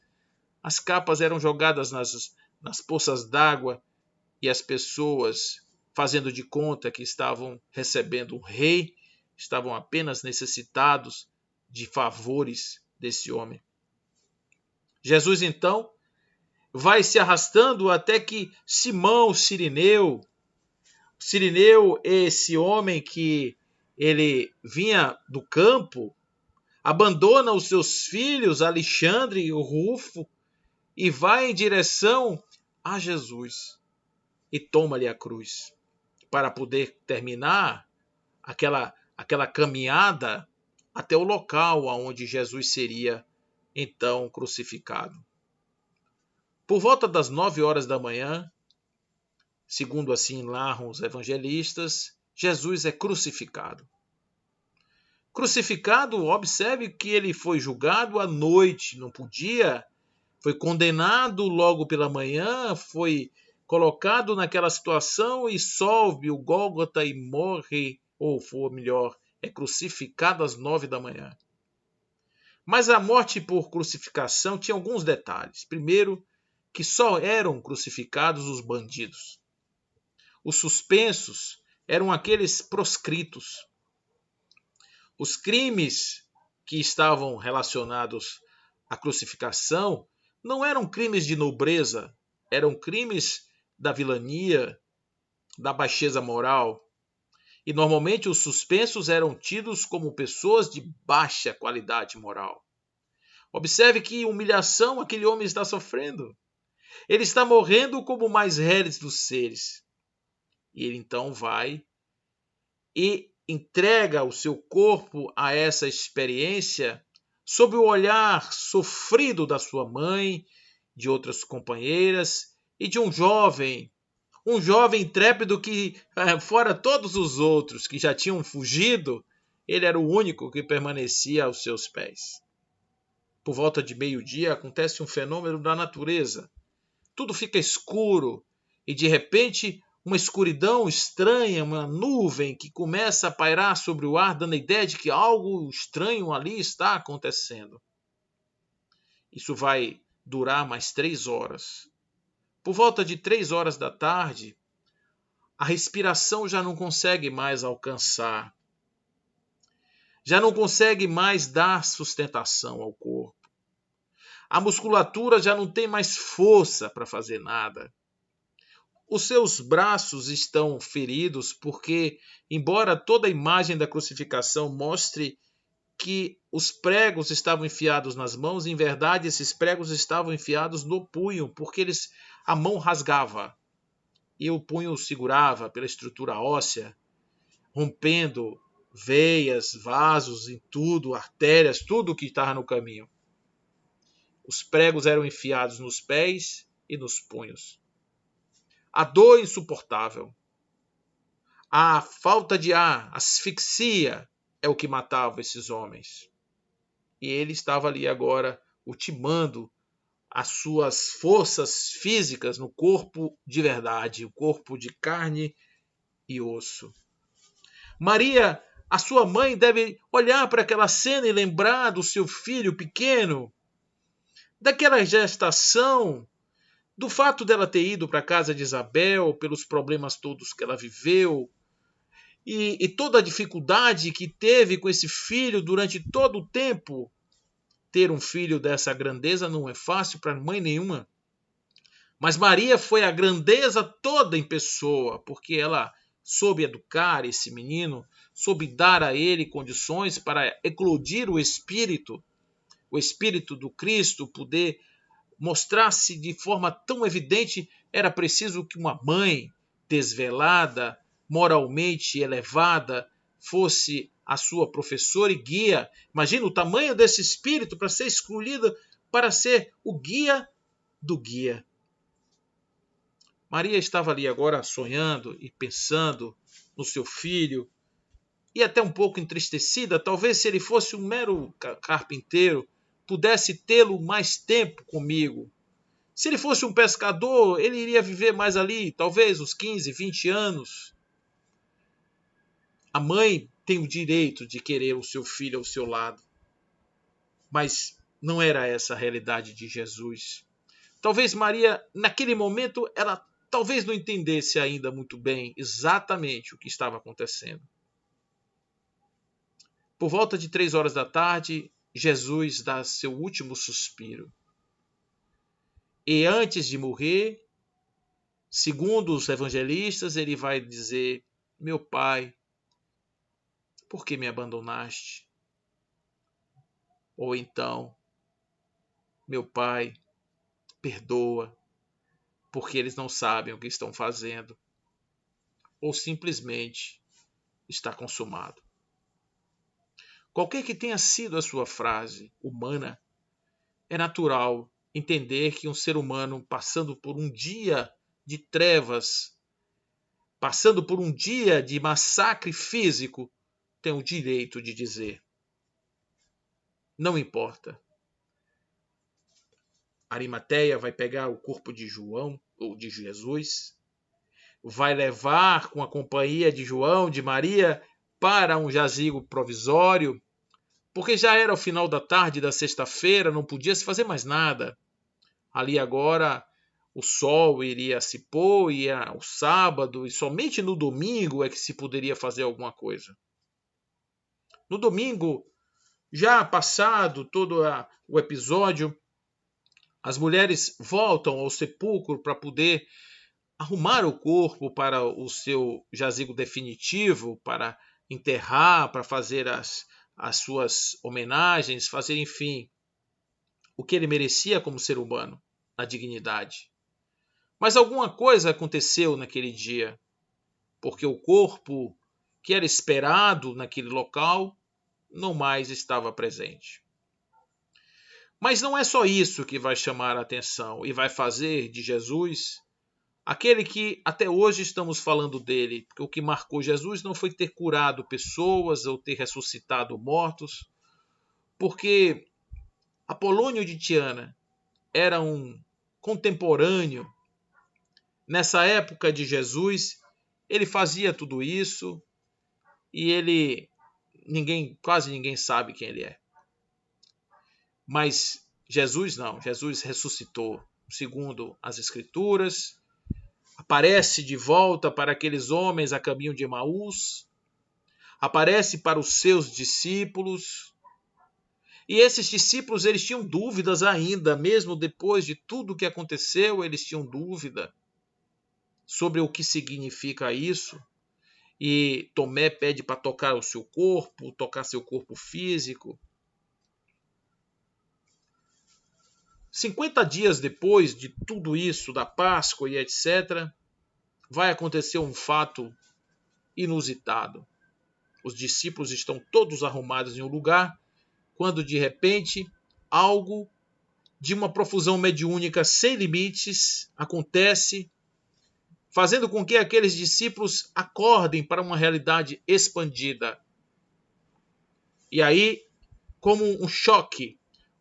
As capas eram jogadas nas poças d'água e as pessoas, fazendo de conta que estavam recebendo um rei, estavam apenas necessitados de favores desse homem. Jesus, então, vai se arrastando até que Simão Cirineu, esse homem que ele vinha do campo, abandona os seus filhos, Alexandre e Rufo, e vai em direção a Jesus e toma-lhe a cruz, para poder terminar aquela caminhada até o local onde Jesus seria então crucificado. Por volta das 9 horas da manhã, segundo assim narram os evangelistas, Jesus é crucificado. Crucificado, observe que ele foi julgado à noite, não podia, foi condenado logo pela manhã, foi colocado naquela situação e sobe o Gólgota e morre, ou for melhor, é crucificado às 9 da manhã. Mas a morte por crucificação tinha alguns detalhes. Primeiro, que só eram crucificados os bandidos. Os suspensos eram aqueles proscritos. Os crimes que estavam relacionados à crucificação não eram crimes de nobreza, eram crimes da vilania, da baixeza moral. E normalmente os suspensos eram tidos como pessoas de baixa qualidade moral. Observe que humilhação aquele homem está sofrendo. Ele está morrendo como o mais reles dos seres. E ele então vai e entrega o seu corpo a essa experiência sob o olhar sofrido da sua mãe, de outras companheiras e de um jovem intrépido que, fora todos os outros que já tinham fugido, ele era o único que permanecia aos seus pés. Por volta de meio-dia acontece um fenômeno da natureza. Tudo fica escuro e de repente uma escuridão estranha, uma nuvem que começa a pairar sobre o ar, dando a ideia de que algo estranho ali está acontecendo. Isso vai durar mais 3 horas. Por volta de 3 horas da tarde, a respiração já não consegue mais alcançar, já não consegue mais dar sustentação ao corpo. A musculatura já não tem mais força para fazer nada. Os seus braços estão feridos porque, embora toda a imagem da crucificação mostre que os pregos estavam enfiados nas mãos, em verdade esses pregos estavam enfiados no punho, porque a mão rasgava e o punho segurava pela estrutura óssea, rompendo veias, vasos, em tudo, artérias, tudo que estava no caminho. Os pregos eram enfiados nos pés e nos punhos. A dor insuportável, a falta de ar, asfixia é o que matava esses homens. E ele estava ali agora ultimando as suas forças físicas no corpo de verdade, o corpo de carne e osso. Maria, a sua mãe, deve olhar para aquela cena e lembrar do seu filho pequeno, daquela gestação, do fato dela ter ido para a casa de Isabel, pelos problemas todos que ela viveu, e toda a dificuldade que teve com esse filho durante todo o tempo. Ter um filho dessa grandeza não é fácil para mãe nenhuma. Mas Maria foi a grandeza toda em pessoa, porque ela soube educar esse menino, soube dar a ele condições para eclodir o Espírito do Cristo, poder mostrar-se de forma tão evidente. Era preciso que uma mãe desvelada, moralmente elevada, fosse a sua professora e guia. Imagina o tamanho desse espírito para ser escolhido para ser o guia do guia. Maria estava ali agora sonhando e pensando no seu filho, e até um pouco entristecida. Talvez, se ele fosse um mero carpinteiro, pudesse tê-lo mais tempo comigo. Se ele fosse um pescador, ele iria viver mais ali, talvez uns 15, 20 anos. A mãe tem o direito de querer o seu filho ao seu lado, mas não era essa a realidade de Jesus. Talvez Maria, naquele momento, ela talvez não entendesse ainda muito bem exatamente o que estava acontecendo. Por volta de 3 horas da tarde, Jesus dá seu último suspiro. E antes de morrer, segundo os evangelistas, ele vai dizer: meu Pai, por que me abandonaste? Ou então, meu Pai, perdoa, porque eles não sabem o que estão fazendo. Ou simplesmente está consumado. Qualquer que tenha sido a sua frase humana, é natural entender que um ser humano passando por um dia de trevas, passando por um dia de massacre físico, tem o direito de dizer: não importa. Arimateia vai pegar o corpo de João, ou de Jesus, vai levar com a companhia de João, de Maria, para um jazigo provisório, porque já era o final da tarde da sexta-feira, não podia se fazer mais nada. Ali agora o sol iria se pôr, ia o sábado, e somente no domingo é que se poderia fazer alguma coisa. No domingo, já passado todo o episódio, as mulheres voltam ao sepulcro para poder arrumar o corpo para o seu jazigo definitivo, para enterrar, para fazer as suas homenagens, fazer, enfim, o que ele merecia como ser humano, na dignidade. Mas alguma coisa aconteceu naquele dia, porque o corpo que era esperado naquele local não mais estava presente. Mas não é só isso que vai chamar a atenção e vai fazer de Jesus aquele que até hoje estamos falando dele, porque o que marcou Jesus não foi ter curado pessoas ou ter ressuscitado mortos, porque Apolônio de Tiana era um contemporâneo. Nessa época de Jesus, ele fazia tudo isso e quase ninguém sabe quem ele é. Mas Jesus não, Jesus ressuscitou, segundo as Escrituras, aparece de volta para aqueles homens a caminho de Emaús, aparece para os seus discípulos, e esses discípulos eles tinham dúvidas ainda, mesmo depois de tudo o que aconteceu, eles tinham dúvida sobre o que significa isso. e Tomé pede para tocar o seu corpo, tocar seu corpo físico. 50 dias depois de tudo isso, da Páscoa e etc., vai acontecer um fato inusitado. Os discípulos estão todos arrumados em um lugar, quando de repente algo de uma profusão mediúnica sem limites acontece, fazendo com que aqueles discípulos acordem para uma realidade expandida. E aí, como um choque,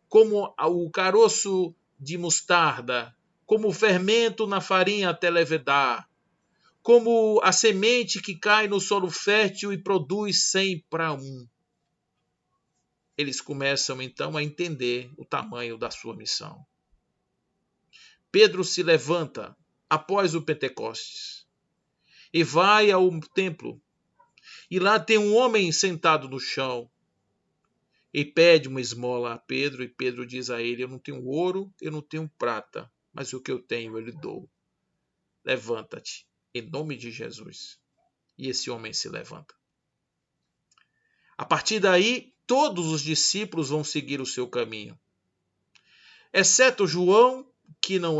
como o caroço de mostarda, como o fermento na farinha até levedar, como a semente que cai no solo fértil e produz 100 para 1. Eles começam então a entender o tamanho da sua missão. Pedro se levanta após o Pentecostes e vai ao templo. E lá tem um homem sentado no chão e pede uma esmola a Pedro. E Pedro diz a ele: eu não tenho ouro, eu não tenho prata, mas o que eu tenho eu lhe dou. Levanta-te, em nome de Jesus. E esse homem se levanta. A partir daí, todos os discípulos vão seguir o seu caminho, exceto João, que não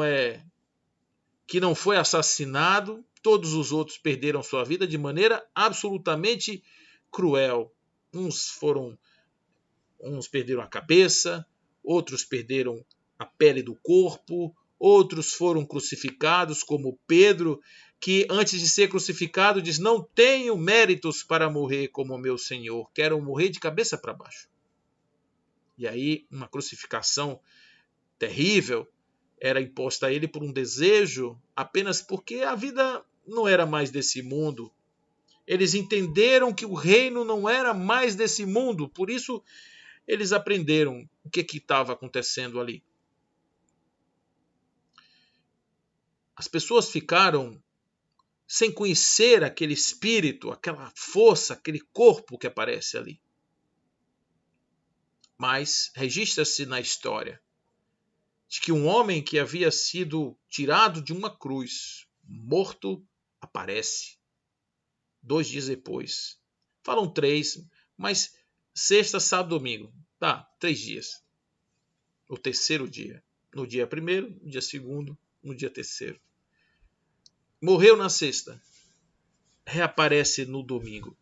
foi assassinado. Todos os outros perderam sua vida de maneira absolutamente cruel. Uns perderam a cabeça, outros perderam a pele do corpo, outros foram crucificados, como Pedro, que antes de ser crucificado diz: não tenho méritos para morrer como meu Senhor, quero morrer de cabeça para baixo. E aí uma crucificação terrível era imposta a ele por um desejo, apenas porque a vida não era mais desse mundo. Eles entenderam que o reino não era mais desse mundo, por isso eles aprenderam o que estava acontecendo ali. As pessoas ficaram sem conhecer aquele espírito, aquela força, aquele corpo que aparece ali. Mas registra-se na história de que um homem que havia sido tirado de uma cruz, morto, aparece 2 dias depois. Falam 3, mas sexta, sábado, domingo. Tá, 3 dias. O terceiro dia. No dia 1º, no dia 2º, no dia 3º. Morreu na sexta. Reaparece no domingo.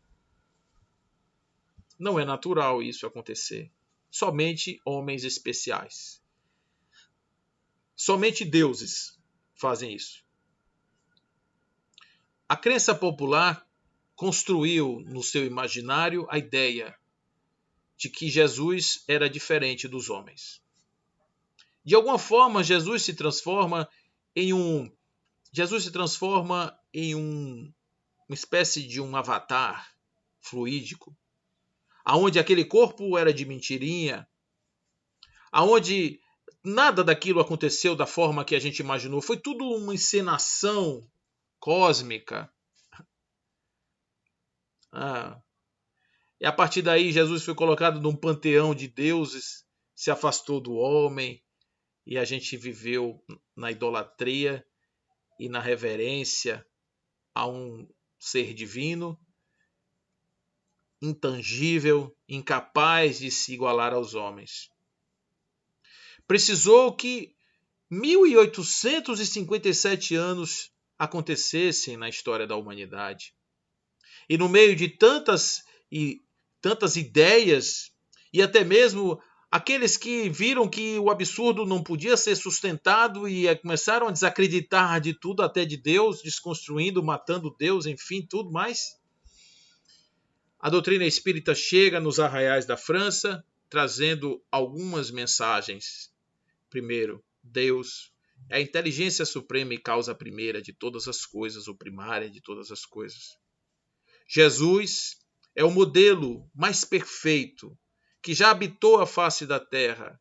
Não é natural isso acontecer. Somente homens especiais. Somente deuses fazem isso. A crença popular construiu no seu imaginário a ideia de que Jesus era diferente dos homens. De alguma forma, Jesus se transforma em uma espécie de um avatar fluídico, aonde aquele corpo era de mentirinha, aonde nada daquilo aconteceu da forma que a gente imaginou. Foi tudo uma encenação cósmica. E a partir daí, Jesus foi colocado num panteão de deuses, se afastou do homem, e a gente viveu na idolatria e na reverência a um ser divino, intangível, incapaz de se igualar aos homens. Precisou que 1857 anos acontecessem na história da humanidade. E no meio de tantas ideias, e até mesmo aqueles que viram que o absurdo não podia ser sustentado e começaram a desacreditar de tudo, até de Deus, desconstruindo, matando Deus, enfim, tudo mais. A doutrina espírita chega nos arraiais da França, trazendo algumas mensagens. Primeiro, Deus é a inteligência suprema e causa primeira de todas as coisas, ou primária de todas as coisas. Jesus é o modelo mais perfeito que já habitou a face da terra,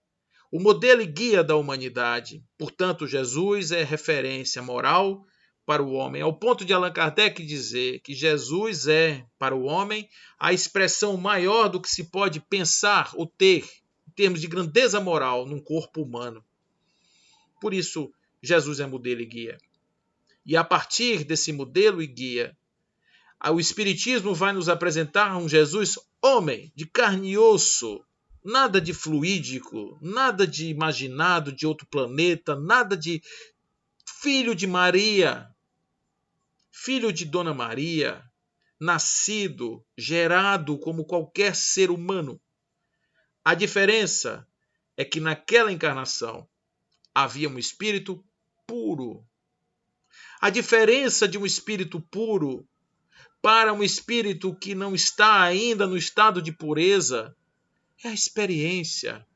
o modelo e guia da humanidade. Portanto, Jesus é referência moral para o homem, ao ponto de Allan Kardec dizer que Jesus é, para o homem, a expressão maior do que se pode pensar ou ter, em termos de grandeza moral, num corpo humano. Por isso, Jesus é modelo e guia. E a partir desse modelo e guia, O Espiritismo vai nos apresentar um Jesus homem, de carne e osso, nada de fluídico, nada de imaginado de outro planeta, nada de filho de Maria, filho de Dona Maria, nascido, gerado como qualquer ser humano. A diferença é que naquela encarnação havia um espírito puro. A diferença de um espírito puro para um espírito que não está ainda no estado de pureza é a experiência,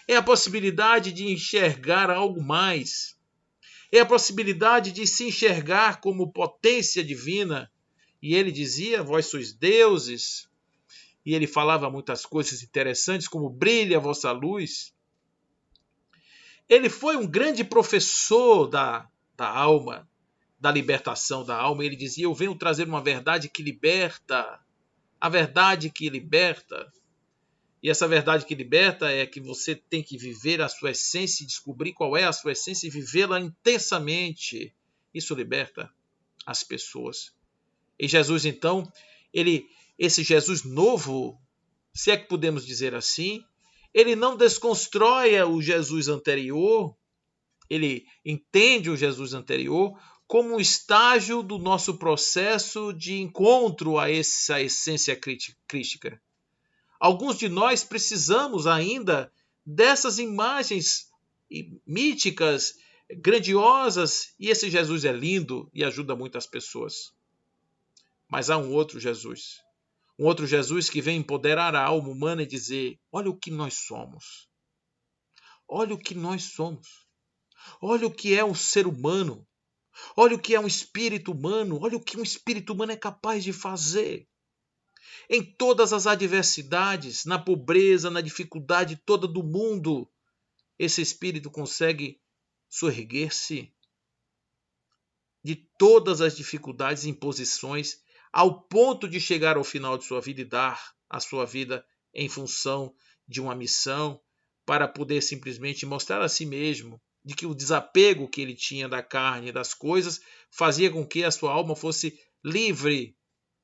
é a possibilidade de enxergar algo mais, é a possibilidade de se enxergar como potência divina. E ele dizia: vós sois deuses. E ele falava muitas coisas interessantes, como brilha a vossa luz. Ele foi um grande professor da alma, da libertação da alma. Ele dizia: eu venho trazer uma verdade que liberta, a verdade que liberta. E essa verdade que liberta é que você tem que viver a sua essência, descobrir qual é a sua essência e vivê-la intensamente. Isso liberta as pessoas. E Jesus, então, esse Jesus novo, se é que podemos dizer assim, ele não desconstrói o Jesus anterior, ele entende o Jesus anterior como um estágio do nosso processo de encontro a essa essência crística. Alguns de nós precisamos ainda dessas imagens míticas, grandiosas, e esse Jesus é lindo e ajuda muitas pessoas. Mas há um outro Jesus que vem empoderar a alma humana e dizer: olha o que nós somos. Olha o que nós somos. Olha o que é um ser humano. Olha o que é um espírito humano. Olha o que um espírito humano é capaz de fazer. Em todas as adversidades, na pobreza, na dificuldade toda do mundo, esse espírito consegue soerguer-se de todas as dificuldades e imposições, ao ponto de chegar ao final de sua vida e dar a sua vida em função de uma missão, para poder simplesmente mostrar a si mesmo de que o desapego que ele tinha da carne e das coisas fazia com que a sua alma fosse livre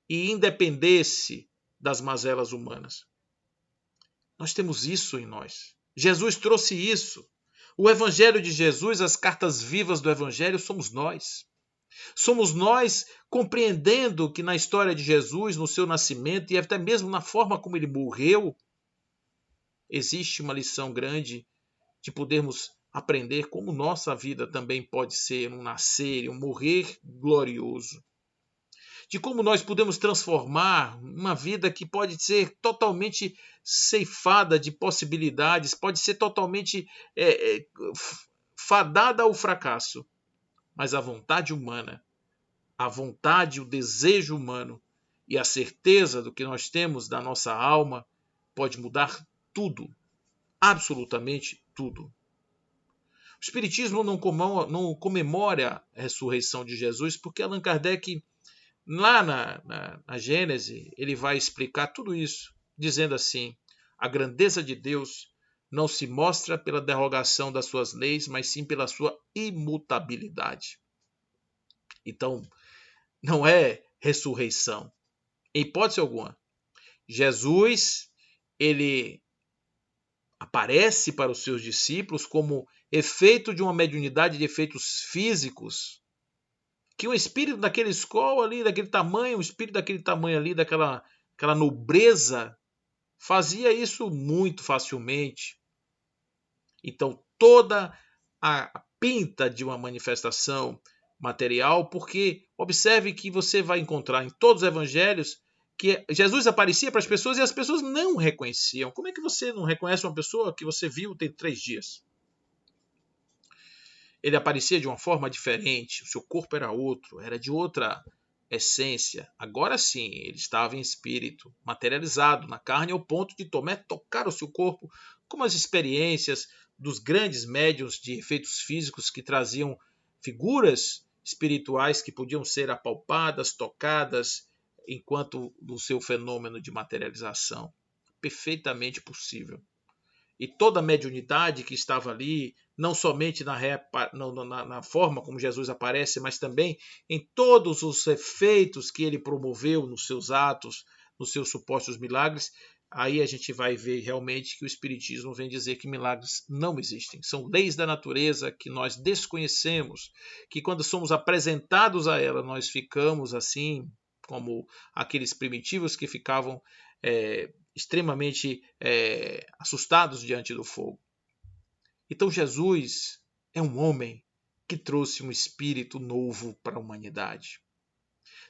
e independesse das mazelas humanas. Nós temos isso em nós. Jesus trouxe isso. O Evangelho de Jesus, as cartas vivas do Evangelho, somos nós. Somos nós compreendendo que na história de Jesus, no seu nascimento e até mesmo na forma como ele morreu, existe uma lição grande de podermos aprender como nossa vida também pode ser um nascer e um morrer glorioso. De como nós podemos transformar uma vida que pode ser totalmente ceifada de possibilidades, pode ser totalmente fadada ao fracasso. Mas a vontade humana, a vontade, o desejo humano e a certeza do que nós temos da nossa alma pode mudar tudo, absolutamente tudo. O Espiritismo não comemora a ressurreição de Jesus porque Allan Kardec, lá na Gênese, ele vai explicar tudo isso, dizendo assim: a grandeza de Deus não se mostra pela derrogação das suas leis, mas sim pela sua imutabilidade. Então, não é ressurreição, em hipótese alguma. Jesus, ele aparece para os seus discípulos como efeito de uma mediunidade de efeitos físicos, que um espírito daquela escola ali, daquele tamanho, um espírito daquele tamanho ali, daquela nobreza, fazia isso muito facilmente. Então, toda a pinta de uma manifestação material, porque observe que você vai encontrar em todos os evangelhos que Jesus aparecia para as pessoas e as pessoas não reconheciam. Como é que você não reconhece uma pessoa que você viu tem 3 dias? Ele aparecia de uma forma diferente, o seu corpo era outro, era de outra essência. Agora sim, ele estava em espírito, materializado na carne, ao ponto de Tomé tocar o seu corpo, como as experiências dos grandes médiuns de efeitos físicos que traziam figuras espirituais que podiam ser apalpadas, tocadas, enquanto no seu fenômeno de materialização. Perfeitamente possível. e toda a mediunidade que estava ali, não somente na forma como Jesus aparece, mas também em todos os efeitos que ele promoveu nos seus atos, nos seus supostos milagres, aí a gente vai ver realmente que o Espiritismo vem dizer que milagres não existem. São leis da natureza que nós desconhecemos, que quando somos apresentados a ela, nós ficamos assim, como aqueles primitivos que ficavam extremamente assustados diante do fogo. Então Jesus é um homem que trouxe um espírito novo para a humanidade.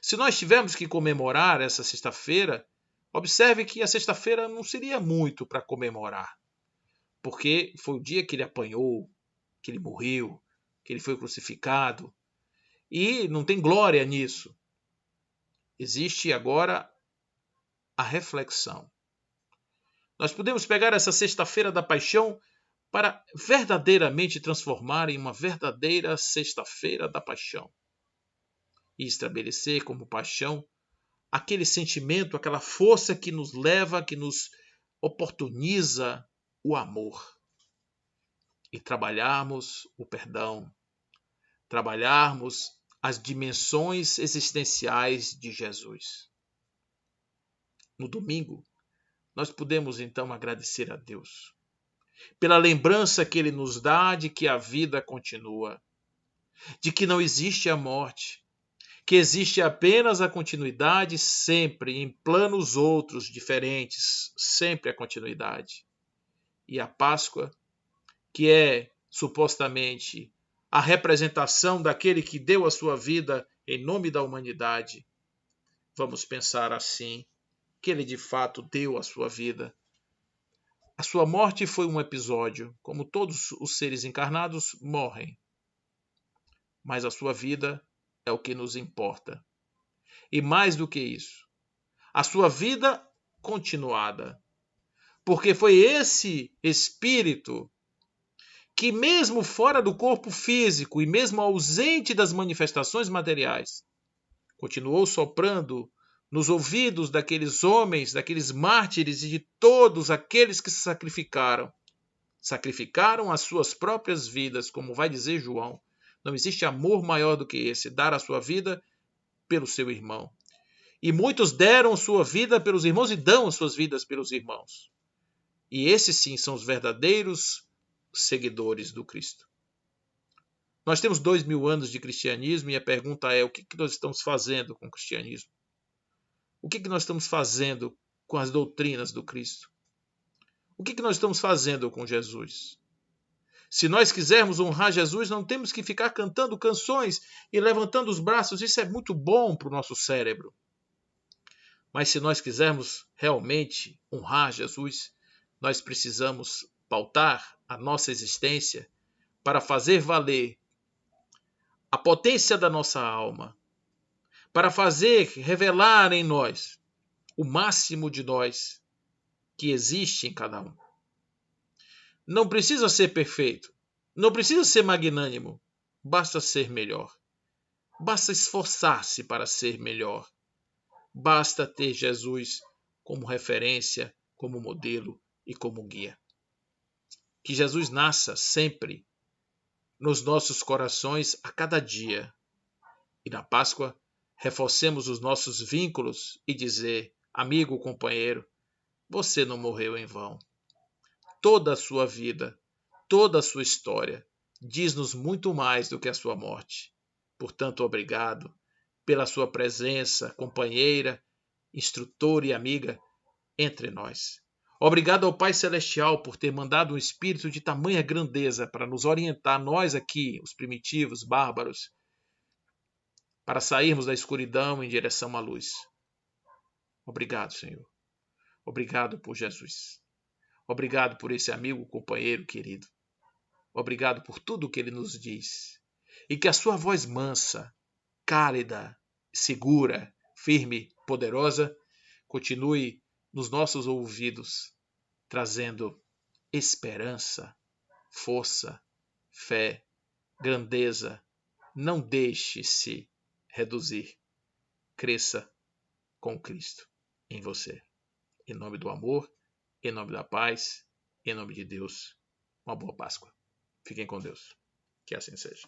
Se nós tivermos que comemorar essa sexta-feira, observe que a sexta-feira não seria muito para comemorar, porque foi o dia que ele apanhou, que ele morreu, que ele foi crucificado, e não tem glória nisso. Existe agora a reflexão. Nós podemos pegar essa sexta-feira da paixão para verdadeiramente transformar em uma verdadeira sexta-feira da paixão e estabelecer como paixão aquele sentimento, aquela força que nos leva, que nos oportuniza o amor e trabalharmos o perdão, trabalharmos as dimensões existenciais de Jesus. No domingo, nós podemos então agradecer a Deus pela lembrança que ele nos dá de que a vida continua, de que não existe a morte, que existe apenas a continuidade sempre em planos outros diferentes, sempre a continuidade. E a Páscoa, que é supostamente a representação daquele que deu a sua vida em nome da humanidade, vamos pensar assim, que ele de fato deu a sua vida. A sua morte foi um episódio, como todos os seres encarnados morrem. Mas a sua vida é o que nos importa. E mais do que isso, a sua vida continuada. Porque foi esse espírito que, mesmo fora do corpo físico e mesmo ausente das manifestações materiais, continuou soprando nos ouvidos daqueles homens, daqueles mártires e de todos aqueles que se sacrificaram. Sacrificaram as suas próprias vidas, como vai dizer João. Não existe amor maior do que esse, dar a sua vida pelo seu irmão. E muitos deram sua vida pelos irmãos e dão as suas vidas pelos irmãos. E esses sim são os verdadeiros seguidores do Cristo. Nós temos 2000 anos de cristianismo e a pergunta é: o que nós estamos fazendo com o cristianismo? O que nós estamos fazendo com as doutrinas do Cristo? O que nós estamos fazendo com Jesus? Se nós quisermos honrar Jesus, não temos que ficar cantando canções e levantando os braços. Isso é muito bom para o nosso cérebro. Mas se nós quisermos realmente honrar Jesus, nós precisamos pautar a nossa existência para fazer valer a potência da nossa alma, para fazer revelar em nós o máximo de nós que existe em cada um. Não precisa ser perfeito, não precisa ser magnânimo, basta ser melhor. Basta esforçar-se para ser melhor. Basta ter Jesus como referência, como modelo e como guia. Que Jesus nasça sempre nos nossos corações a cada dia. E na Páscoa, reforcemos os nossos vínculos e dizer: amigo, companheiro, você não morreu em vão. Toda a sua vida, toda a sua história, diz-nos muito mais do que a sua morte. Portanto, obrigado pela sua presença, companheira, instrutora e amiga entre nós. Obrigado ao Pai Celestial por ter mandado um espírito de tamanha grandeza para nos orientar, nós aqui, os primitivos, bárbaros, para sairmos da escuridão em direção à luz. Obrigado, Senhor. Obrigado por Jesus. Obrigado por esse amigo, companheiro querido. Obrigado por tudo que ele nos diz. E que a sua voz mansa, cálida, segura, firme, poderosa, continue nos nossos ouvidos, trazendo esperança, força, fé, grandeza. Não deixe-se reduzir. Cresça com Cristo em você. Em nome do amor, em nome da paz Em nome de Deus, uma boa Páscoa. Fiquem com Deus. Que assim seja.